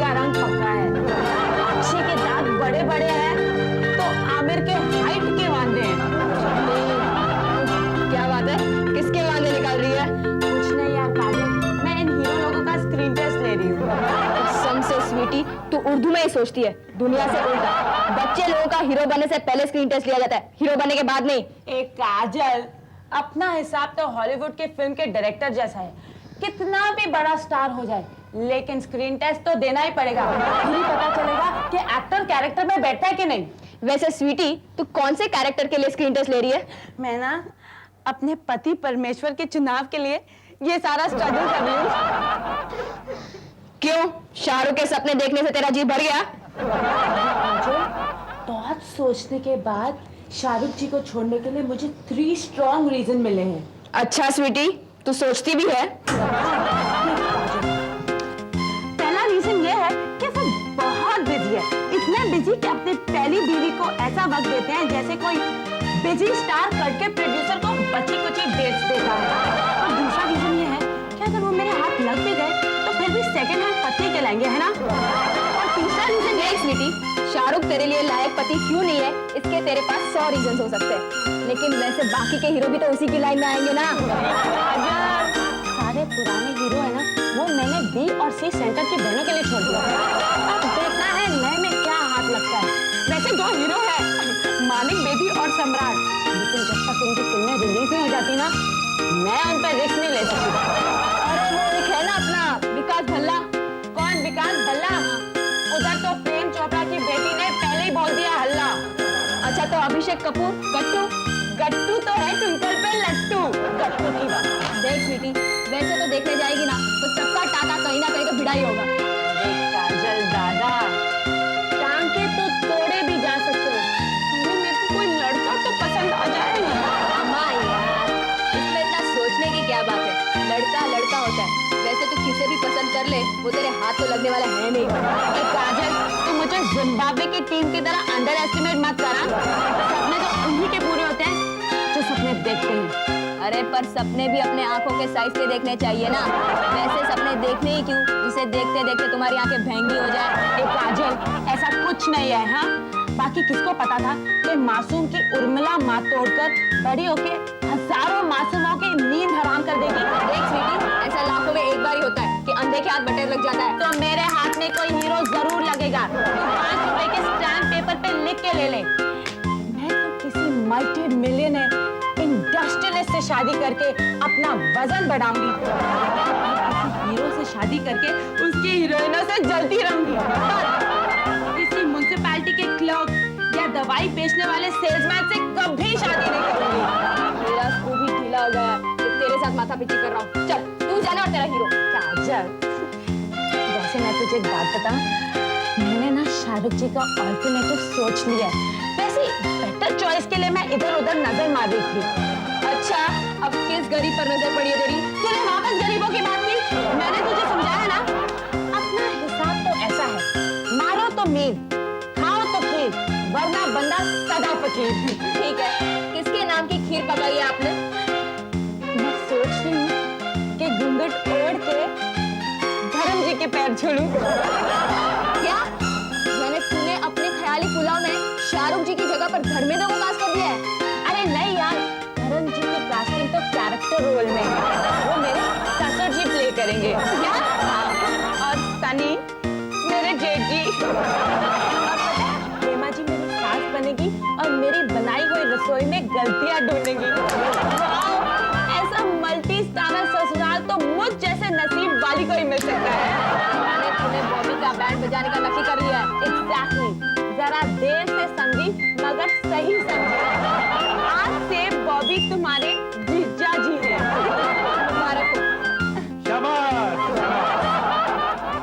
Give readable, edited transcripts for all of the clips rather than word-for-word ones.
का रंग पक्का है। अक्षय के दांत बड़े बड़े हैं तो आमिर के हाइट के वांदे हैं। क्या बात है, किसके वांदे निकाल रही है? कुछ नहीं यार काजल, मैं इन हीरो लोगों का स्क्रीन टेस्ट ले रही हूँ। कसम से स्वीटी, तू उर्दू में ही सोचती है, दुनिया से उल्टा। बच्चे लोगों का हीरो बनने से पहले स्क्रीन टेस्ट लिया जाता है, हीरो बनने के बाद नहीं। एक काजल, अपना हिसाब तो हॉलीवुड के फिल्म के डायरेक्टर जैसा है। कितना भी बड़ा स्टार हो जाए लेकिन स्क्रीन टेस्ट तो देना ही पड़ेगा, फिर ही पता चलेगा कि एक्टर कैरेक्टर में बैठता है कि नहीं। वैसे स्वीटी, तू कौन से कैरेक्टर के लिए स्क्रीन टेस्ट ले रही है? मैं ना अपने पति परमेश्वर के चुनाव के लिए ये सारा स्ट्रगल कर रही हूँ। क्यों, शाहरुख के सपने देखने से तेरा जी भर गया? बहुत सोचने के बाद शाहरुख जी को छोड़ने के लिए मुझे 3 स्ट्रॉन्ग रीजन मिले हैं। अच्छा स्वीटी, तू सोचती भी है? पहला रीजन ये है कि वो बहुत बिजी है, इतना बिजी कि अपनी पहली बीवी को ऐसा वक्त देते हैं जैसे कोई बिजी स्टार करके प्रोड्यूसर को बची कुची डेट्स देता है। और दूसरा रीजन ये है कि अगर वो मेरे हाथ लग भी गए तो फिर भी सेकंड हैंड पति कहलाएंगे, है ना। और तीसरा रीजन ये स्वीटी, शाहरुख तेरे लिए लायक पति क्यों नहीं है, इसके तेरे पास 100 रीजन हो सकते हैं, लेकिन वैसे बाकी के हीरो भी तो उसी की लाइन में आएंगे ना। सारे पुराने हीरो है ना, वो मैंने बी और सी सेंटर की बहनों के लिए छोड़ दिया। अब देखना है नए में क्या हाथ लगता है। वैसे 2 हीरो है, मानिक बेदी और सम्राट, लेकिन जब तक उनकी फिल्में रिलीज नहीं हो जाती ना, मैं उन पर रिस्क नहीं ले सकती। अरे वो एक है ना अपना विकास भल्ला। कौन विकास भल्ला? उधर तो प्रेम चोपड़ा की बेटी ने पहले ही बोल दिया हल्ला। अच्छा तो अभिषेक कपूर, गट्टू? गट्टू तो है ट्विंकल पे लट्टू। गट्टू की बात देख स्वीटी, वैसे तो देखने जाएगी ना तो सबका टाका कहीं ना कहीं तो भिड़ा ही होगा। काजल दादा, टांके तो तोड़े भी जा सकते हो, मेरे को कोई लड़का तो पसंद आ जाए ना। अम्मा यार, इसमें इतना सोचने की क्या बात है, लड़का लड़का होता है। वैसे तू किसे भी पसंद कर ले, वो तेरे हाथ तो लगने वाला है नहीं। काजल, तू मुझे जिम्बाब्वे की टीम की तरह अंडर एस्टिमेट मत करा। सपने तो उन्हीं के पूरे होते हैं जो सपने देखते हैं। अरे पर सपने भी अपने आंखों के साइज के देखने चाहिए ना, वैसे सपने देखने ही क्यों जिसे देखते देखते तुम्हारी आंखें भैंगी हो जाए। काजल, ऐसा कुछ नहीं है। हाँ, बाकी किसको पता था कि मासूम की उर्मिला माँ तोड़कर बड़ी होके हजारों मासूमों की नींद हराम कर देगी। देख स्वीटी, ऐसा लाखों में एक बार ही होता है कि अंधे के हाथ बटेर लग जाता है। तो मेरे हाथ में कोई हीरो जरूर लगेगा। तू 5 रुपए के स्टैम्प पेपर पे लिख के ले ले। मैं तो किसी मल्टी मिलियनर इंडस्ट्रियलिस्ट से शादी करके अपना वजन बढ़ाऊंगी, हीरो से शादी करके उसकी हीरोइनों से जल्दी रहूंगी। किसी म्युनिसिपैलिटी के क्लर्क या दवाई बेचने वाले सेल्समैन से कभी शादी नहीं करूंगी। मेरा स्कूल भी ढीला हो गया, तेरे साथ माथा पीछी कर रहा हूँ। चल तू जाना और तेरा हीरो। काजल, वैसे मैं तुझे एक बात बताऊं, मैंने ना शाहरुख जी का ऑल्टरनेटिव सोच लिया है। वैसे बेटर चॉइस के लिए मैं इधर उधर नजर मार रही थी। अच्छा, अब किस गरीब पर नजर पड़ी है तेरी? तूने वापस गरीबों की बात की। मैंने तुझे समझाया ना, अपना हिसाब तो ऐसा है, मारो तो मीर, खाओ तो खीर, वरना बंदा सदा फकीर। ठीक है, किसके नाम की खीर पकाई है आपने? मैं सोच रही हूँ कि घूंघट ओढ़ के धर्म जी के पैर छूलूं। क्या? मैंने तूने अपने ख्याली पुलाव में शाहरुख जी की जगह पर धर्मेंद्र को कास्ट कर दिया है? अरे नहीं यार, धर्म जी की कास्टिंग तो कैरेक्टर रोल में है, वो मेरे ससुर जी प्ले करेंगे। क्या? और सनी मेरे जेठ जी। और पता है, हेमा जी मेरी सास बनेगी और मेरी बनाई हुई रसोई में गलतियां ढूंढेगी। वाओ, ऐसा मल्टी स्टारर ससुराल तो मुझ जैसे नसीब वाली को ही मिल सकता है। मैंने तूने बॉबी का बैंड बजाने का नक्की कर लिया है। Exactly. जरा देर से समझी मगर सही समझी। आज से बॉबी तुम्हारे जीजा जी हैं। मुबारक हो। शाबाश।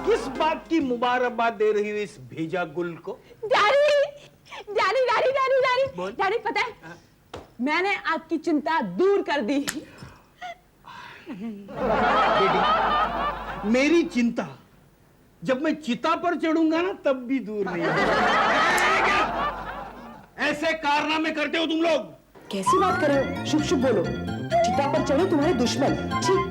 किस बात की मुबारकबाद दे रही हो इस भेजा गुल को? Daddy, daddy, daddy, daddy, daddy, बोल। डैडी, पता है मैंने आपकी चिंता दूर कर दी। बेटी, मेरी चिंता जब मैं चिता पर चढ़ूंगा ना तब भी दूर नहीं होगी। ऐसे कारनामे करते हो तुम लोग। कैसी बात कर रहे हो? शुभ शुभ बोलो। चिता पर चढ़े तुम्हारे दुश्मन। ठीक।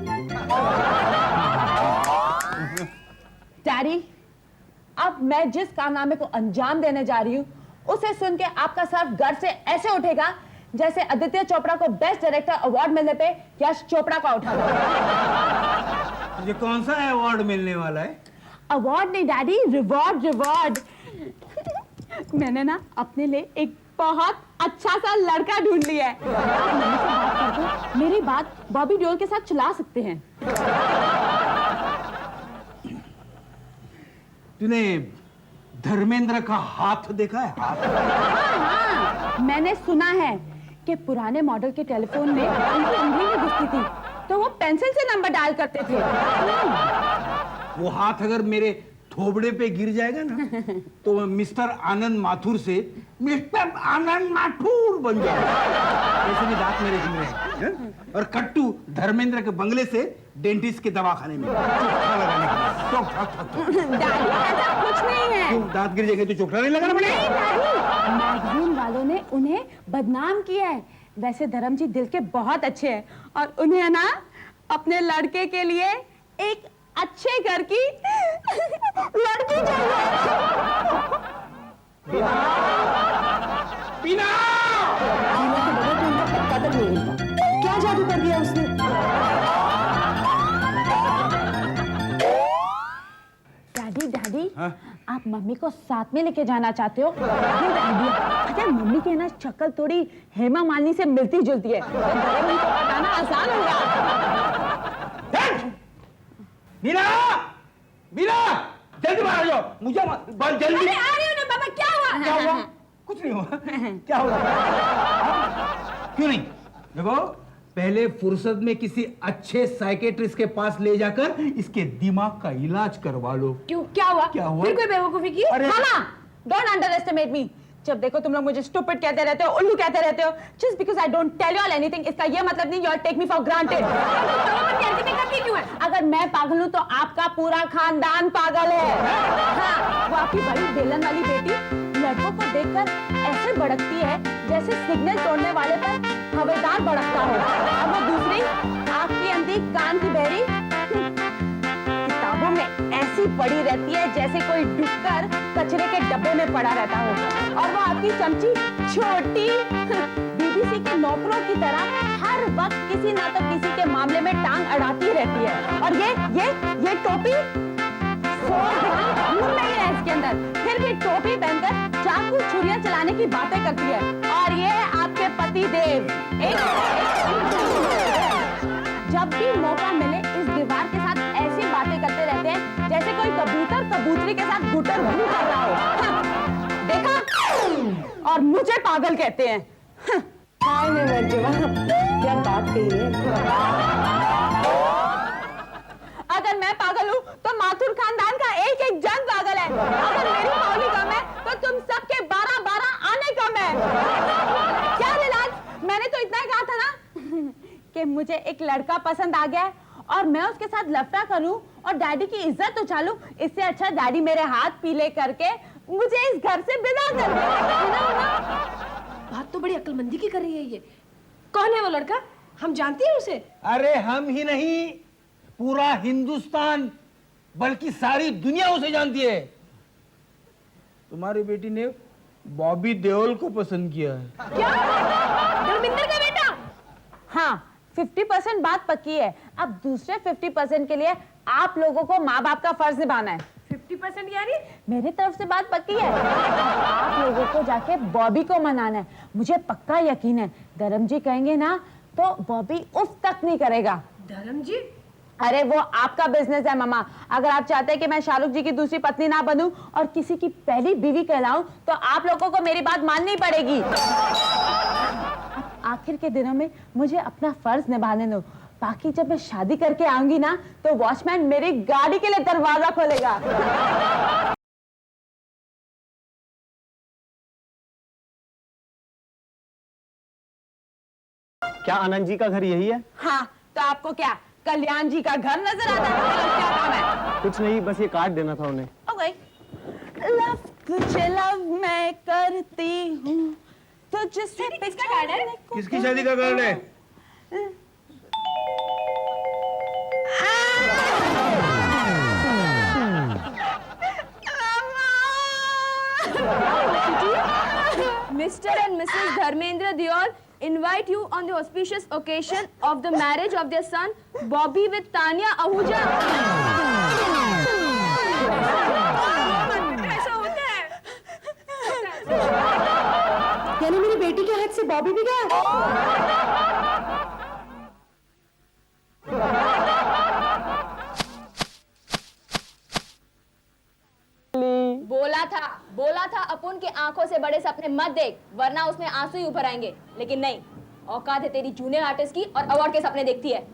डैडी, अब मैं जिस कारनामे को अंजाम देने जा रही हूँ उसे सुन के आपका सर घर से ऐसे उठेगा जैसे आदित्य चोपड़ा को बेस्ट डायरेक्टर अवार्ड मिलने पे यश चोपड़ा का उठा। ये कौन सा अवार्ड मिलने वाला है? अवार्ड नहीं डैडी, रिवॉर्ड रिवॉर्ड। मैंने ना अपने लिए एक बहुत अच्छा सा लड़का ढूंढ लिया है। आप मम्मी से बात करके मेरी बात बॉबी देओल के साथ चला सकते हैं। तूने धर्मेंद्र का हाथ देखा है? हाथ? हाँ, मैंने सुना है कि पुराने मॉडल के टेलीफोन में उनकी उंगली में घुसती थी तो वो पेंसिल से नंबर डायल करते थे। वो हाथ अगर मेरे थोबड़े पे गिर जाएगा ना तो मैं मिस्टर आनंद माथुर से मिस्टर आनंद माथुर बन जाऊंगा। ऐसे भी दांत मेरे गिर रहे हैं। और कट्टू धर्मेंद्र के बंगले से डेंटिस्ट के दवाखाने में चोखा लगाने के लिए। डैडी ऐसा कुछ नहीं है। क्यों दांत गिर जाएंगे तो चोखा नहीं लगाना पड़ेगा? नहीं डैडी, मैगजीन वालों ने उन्हें बदनाम किया है। वैसे धर्मजीत दिल के बहुत अच्छे हैं और उन्हें ना अपने लड़के के लिए एक अच्छे घर की लड़की चाहिए। पीना जीना के बगैर तो इनका पत्ता तक नहीं हिलता। क्या जादू कर दिया उसने? डैडी डैडी, हाँ? आप मम्मी को साथ में लेके जाना चाहते हो? Good idea. अगर मम्मी की ना शक्ल थोड़ी हेमा मालिनी से मिलती जुलती है तो धर्मजीत को पटाना आसान होगा। मीना, मीना, जल्दी बाहर आ जाओ। मुझे जल्दी। अरे आ रही हूँ ना पापा, क्या हुआ? क्या हुआ? कुछ नहीं हुआ। क्या हुआ? क्यों नहीं? देखो, पहले फुर्सत में किसी अच्छे साइकेट्रिस्ट के पास ले जाकर इसके दिमाग का इलाज करवा लो। क्यों, क्या हुआ? क्या हुआ? फिर कोई बेवकूफी की? अरे मामा, डोंट अंडरएस्टिमेट मी। जब देखो तुम लोग मुझे स्टूपिड कहते रहते हो, उल्लू कहते रहते हो। Just because I don't tell you all anything, इसका ये मतलब नहीं you take me for granted. अगर मैं पागल हूँ तो आपका पूरा खानदान पागल है। हाँ, वो आपकी बड़ी बेलन वाली बेटी लड़कों को देखकर ऐसे भड़कती है जैसे सिग्नल तोड़ने वाले पर हवलदार भड़कता हो। अब वो दूसरी आपकी अंधी कान की बहरी किताबों में ऐसी पड़ी रहती है जैसे कोई डुक्कर कचरे के डब्बे में पड़ा रहता हो। और वो आपकी चमची छोटी बीबीसी के नौकरों की तरह हर वक्त किसी ना तो किसी के मामले में टांग अड़ाती रहती है। और ये टोपी 100 ग्राम खून नहीं है इसके अंदर, फिर भी टोपी पहनकर चाकू छुरियां चलाने की बातें करती है। और ये है आपके पति देव। जब भी मौका मिले इस दीवार के साथ ऐसी बातें करते रहते हैं जैसे कोई कबूतर कबूतरी के साथ गुटर गुटर कर रहा हो। हाँ, देखा? और मुझे पागल कहते हैं। हाँ। हाय मेरे जवाब, क्या बात कही है? अगर मैं पागल हूँ तो माथुर खानदान का एक एक जन पागल है। अगर मेरी पागली कम है तो तुम सबके 12-12 आने कम है। क्या रिलाज, मैंने तो इतना ही कहा था ना कि मुझे एक लड़का पसंद आ गया है और मैं उसके साथ लफड़ा करूं और डैडी की इज्जत उछालूं। इससे अच्छा डैडी मेरे हाथ पीले करके मुझे इस घर से विदा कर दे। बात तो बड़ी अक्लमंदी की कर रही है ये। कौन है वो लड़का? हम जानते हैं उसे? अरे हम ही नहीं, पूरा हिंदुस्तान बल्कि सारी दुनिया उसे जानती है। तुम्हारी बेटी ने बॉबी देओल को पसंद किया है। क्या? धर्मेंद्र का बेटा? हाँ, 50% बात पक्की है। अब दूसरे 50% के लिए आप लोगों को माँ बाप का फर्ज निभाना है। 50% यानी? मेरी तरफ से बात पक्की है। आप लोगों को जाके बॉबी को मनाना है। मुझे पक्का यकीन है धर्म जी कहेंगे ना तो बॉबी उफ तक नहीं करेगा। धर्म जी? अरे वो आपका बिजनेस है मामा। अगर आप चाहते हैं कि मैं शाहरुख जी की दूसरी पत्नी ना बनूं और किसी की पहली बीवी कहलाऊं तो आप लोगों को मेरी बात माननी पड़ेगी। आखिर के दिनों में मुझे अपना फर्ज निभाने दो। बाकी जब मैं शादी करके आऊंगी ना तो वॉचमैन मेरी गाड़ी के लिए दरवाजा खोलेगा। क्या आनंद जी का घर यही है? हाँ, तो आपको क्या कल्याण जी का घर नजर आता है? क्या काम है? कुछ नहीं, बस ये कार्ड देना था उन्हें। ओके। लव तुझे लव मैं करती हूँ तुझसे। किसका कार्ड है? किसकी शादी का कार्ड है? Mr. and Mrs. Dharmendra Deol invite you on the auspicious occasion of the marriage of their son Bobby with Tanya Ahuja. यानी मेरी बेटी के हाथ से बॉबी भी गया। बोला था अपुन के आंखों से बड़े सपने मत देख, वरना उसमें आंसू ही उभर आएंगे। लेकिन नहीं, औकात है तेरी जूनियर आर्टिस्ट की और अवार्ड के सपने देखती है।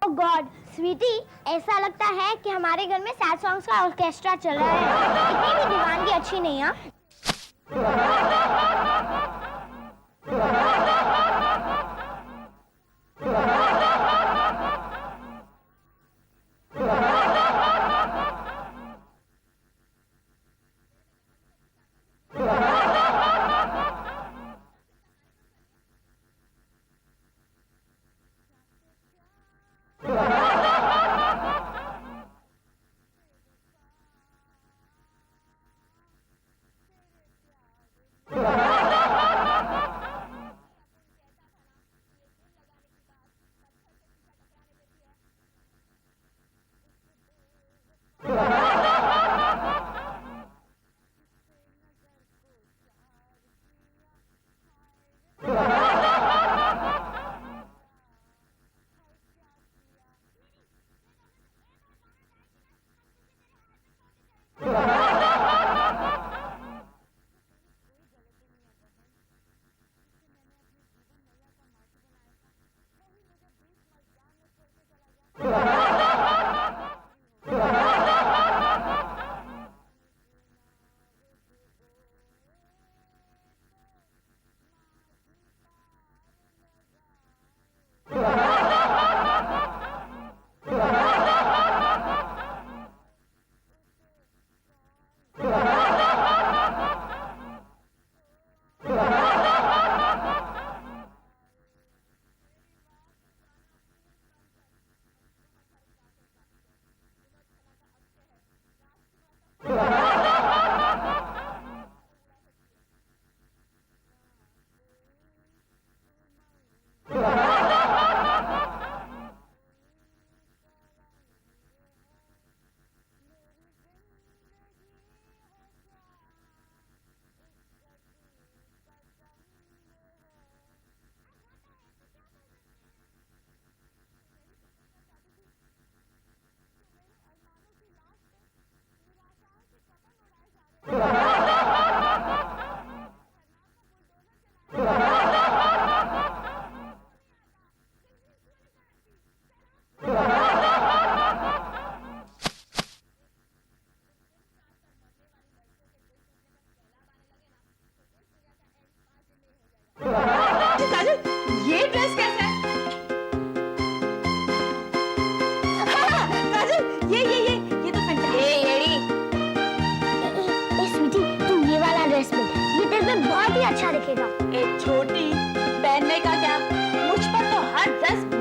गॉड स्वीटी, ऐसा लगता है कि हमारे घर में सैड सॉन्ग्स का ऑर्केस्ट्रा चल रहा है। इतनी भी दीवानगी अच्छी नहीं है।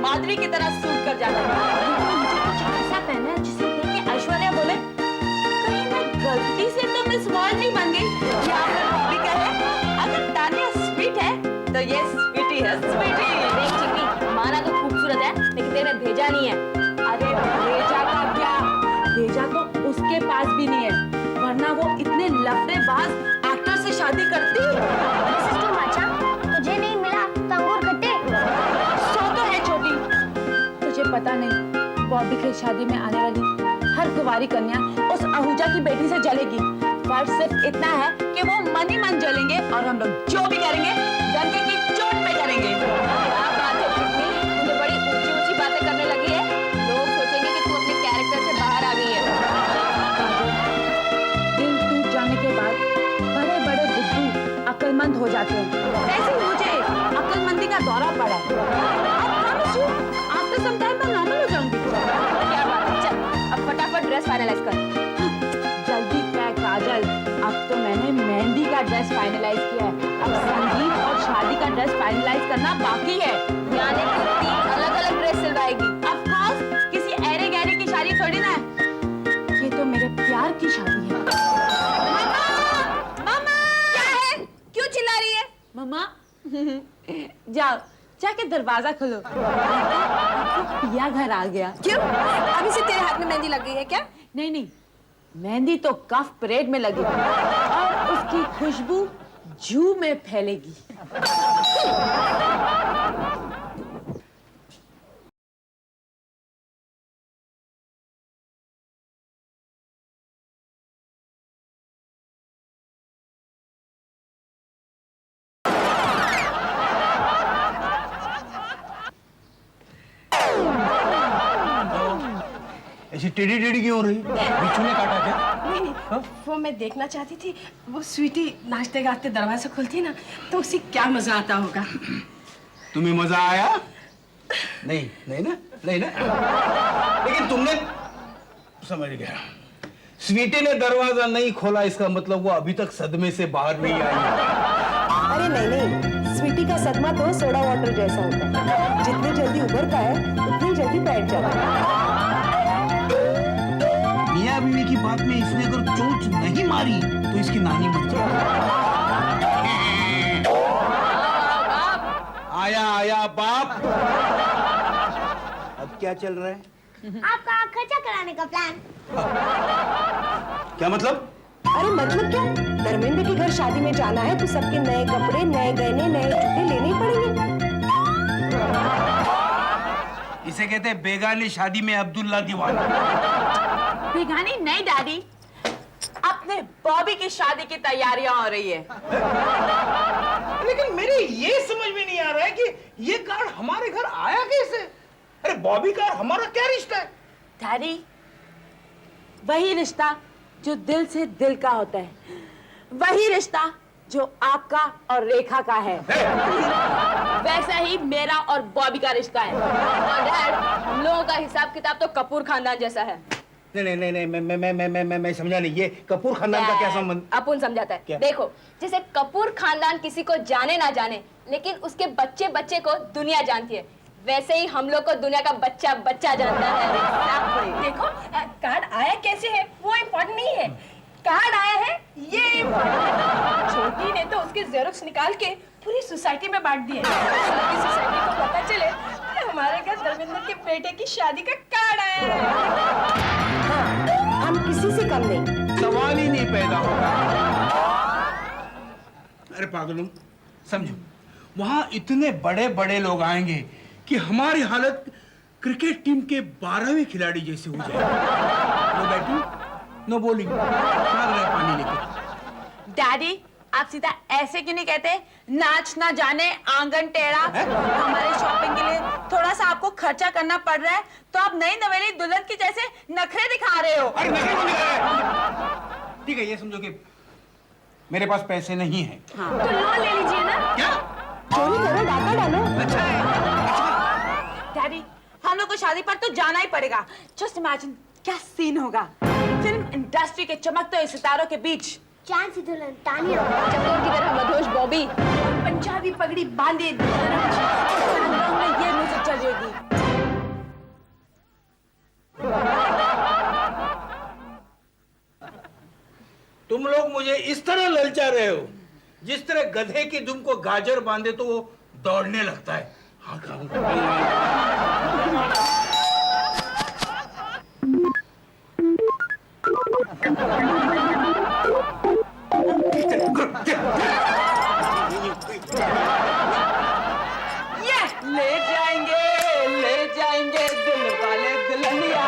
माधुरी की तरह सूट कर जाता है। मुझे कुछ ऐसा पहना है जिसे देख के ऐश्वर्या बोले कहीं मैं गलती से तो मिस वर्ल्ड नहीं बन गई। या फिर बॉबी कहे अगर तानिया स्वीट है तो ये स्वीटी है। स्वीटी देख चिकनी, माना तो खूबसूरत है लेकिन तेरे भेजा नहीं है। अरे भेजा का क्या, भेजा तो उसके पास भी नहीं है, वरना वो इतने लफड़ेबाज एक्टर से शादी करती। तुझे नहीं मिला तो अंगूर खट्टे। सो तो है छोटी, तुझे पता नहीं बॉबी की शादी में आने वाली हर कुंवारी कन्या उस आहूजा की बेटी से जलेगी। फर्क सिर्फ इतना है कि वो मन ही मन जलेंगे और हम लोग जो भी करेंगे डंके की चोट पे करेंगे। क्या बात है चिकनी, मुझे बड़ी ऊंची ऊंची बातें करने लगी है। लोग सोचेंगे कि तू अपने कैरेक्टर से बाहर आ गई है। दिल टूट जाने के बाद बड़े बड़े बुद्धू अक्लमंद हो जाते हैं, वैसे ही मुझे अक्लमंदी का दौरा पड़ा है। आफ्टर सम टाइम मैं नॉर्मल हो जाऊंगी। क्या बात है, चल अब फटाफट ड्रेस फाइनलाइज कर। जल्दी क्या काजल, अब तो मैंने मेहंदी का ड्रेस फाइनलाइज किया है, अब संगीत और शादी का ड्रेस फाइनलाइज करना बाकी है। यानी तू 3 अलग-अलग ड्रेस सिलवाएगी। ऑफ कोर्स, किसी ऐरे गहरे की शादी थोड़ी ना है, ये तो मेरे प्यार की शादी है। मामा क्या है, क्यों चिल्ला रही है? मम्मा जाओ जाके दरवाजा खोलो, आपको पिया घर आ गया। क्यों, अभी से तेरे हाथ में मेहंदी लग गई है क्या? नहीं नहीं, मेहंदी तो कफ परेड में लगेगी और उसकी खुशबू जू में फैलेगी। ऐसी टेढ़ी टेढ़ी क्यों हो रही? बिच्छू ने काटा क्या? नहीं, वो मैं देखना चाहती थी, वो स्वीटी नाचते गाते दरवाजा खोलती है ना, तो उसे क्या मजा आता होगा। तुम्हें मजा आया? नहीं नहीं ना, नहीं ना। लेकिन तुमने, समझ गया, स्वीटी ने दरवाजा नहीं खोला इसका मतलब वो अभी तक सदमे से बाहर नहीं आई। अरे नहीं नहीं, स्वीटी का सदमा तो सोडा वाटर जैसा होता है, जितनी जल्दी उभरता है उतनी जल्दी बैठ जाता है। मियां बीवी की बात में इसने अगर चोट नहीं मारी तो इसकी नानी मर जाएगी। आया आया बाप। अब क्या चल रहा है? आपका खर्चा कराने का प्लान। क्या मतलब? अरे मतलब क्या, धर्मेंद्र के घर शादी में जाना है तो सबके नए कपड़े, नए गहने, नए जूते लेने ही पड़ेंगे। इसे कहते हैं बेगानी शादी में अब्दुल्ला दीवाना। बेगानी नहीं डैडी, अपने बॉबी की शादी की तैयारियां हो रही है। लेकिन मेरे ये समझ में नहीं आ रहा है कि ये कार्ड हमारे घर आया कैसे? अरे बॉबी का हमारा क्या रिश्ता है? डैडी, वही रिश्ता जो दिल से दिल का होता है, वही रिश्ता जो आपका और रेखा का है, वैसा ही मेरा और बॉबी का रिश्ता है। और डैड, हम लोगों का हिसाब किताब तो कपूर खानदान जैसा है। नहीं नहीं नहीं, मैं समझा नहीं, ये कपूर खानदान का क्या संबंध? अपुन समझाता है। क्या? देखो, जैसे कपूर खानदान किसी को जाने ना जाने, लेकिन उसके बच्चे बच्चे को दुनिया जानती है, वैसे ही हम लोग को दुनिया का बच्चा बच्चा जानता है। देखो, कार्ड आया कैसे है वो इम्पोर्टेंट नहीं है, कार्ड आया है ये इम्पोर्टेंट है। छोटी ने तो उसके जेरोक्स निकाल के पूरी सोसाइटी में बांट दिए, ताकि सोसाइटी को पता चले कि हमारे घर धर्मेंद्र के बेटे की शादी का कार्ड आया है। हाँ, हम किसी से कम नहीं। सवाल ही नहीं पैदा होगा। अरे पागलों, समझो, वहां इतने बड़े बड़े लोग आएंगे कि हमारी हालत क्रिकेट टीम के 12वें खिलाड़ी जैसे हो जाएगी। नो बैटिंग, नो बॉलिंग, भाग रहे पानी लेके। डैडी, आप सीधा ऐसे क्यों नहीं कहते, नाच ना जाने आंगन टेढ़ा। हमारे शॉपिंग के लिए थोड़ा सा आपको खर्चा करना पड़ रहा है, तो आप नई नवेली दुल्हन की जैसे नखरे दिखा रहे हो। अरे नहीं, ठीक है, ये समझो कि मेरे पास पैसे नहीं हैं। हाँ। तो लोन ले लीजिए ना। क्या? चोरी करो, डाका डालो। अच्छा है। डैडी, हम लोग को शादी पर तो जाना ही पड़ेगा। जस्ट इमेजिन क्या सीन होगा फिल्म इंडस्ट्री के चमकते हुए सितारों के बीच। चांद सी दुल्हन तानिया, चकोर की तरह मधोश बॉबी, पंजाबी पगड़ी बांधे, ये म्यूजिक चल रही होगी। तुम लोग मुझे इस तरह ललचा रहे हो जिस तरह गधे की दुम को गाजर बांधे तो वो दौड़ने लगता है। हाँ, ये ले जाएंगे दिल वाले दुल्हनिया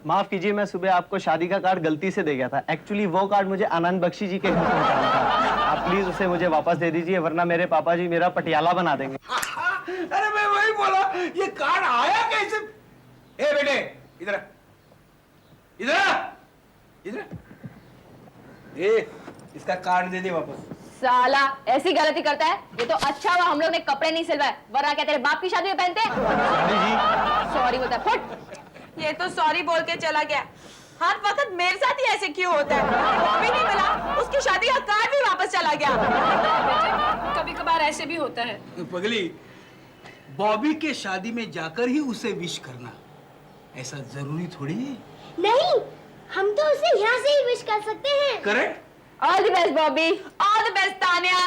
माफ कीजिए, मैं सुबह आपको शादी का कार्ड गलती से दे गया था। एक्चुअली वो कार्ड मुझे आनंद बख्शी जी के घर पहुंचाना था। आप प्लीज उसे मुझे वापस दे दीजिए, वरना मेरे पापा जी मेरा पटियाला बना देंगे। अरे मैं वही बोला, ये कार्ड आया कैसे? ए बेटे, इधर आ। इधर आ। इधर आ। ए, इसका कार्ड दे दे वापस। साला ऐसी गलती करता है। ये तो अच्छा हुआ हम लोग ने कपड़े नहीं सिलवाए, वरना क्या तेरे बाप की शादी में पहनते? सॉरी बोलता है, फुट। ये तो सॉरी बोल के चला गया। हर वक्त मेरे साथ ही ऐसे क्यों होता है? वो भी नहीं मिला, उसकी शादी का कार्ड भी वापस चला गया। कभी कभार ऐसे भी होता है। पगली, बॉबी के शादी में जाकर ही उसे विश करना ऐसा जरूरी थोड़ी है। नहीं, हम तो उसे यहाँ से ही विश कर सकते हैं। Correct. All the best Bobby. All the best Tania.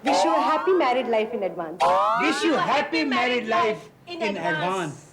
Wish you a happy married life in advance. Wish you happy married life in advance.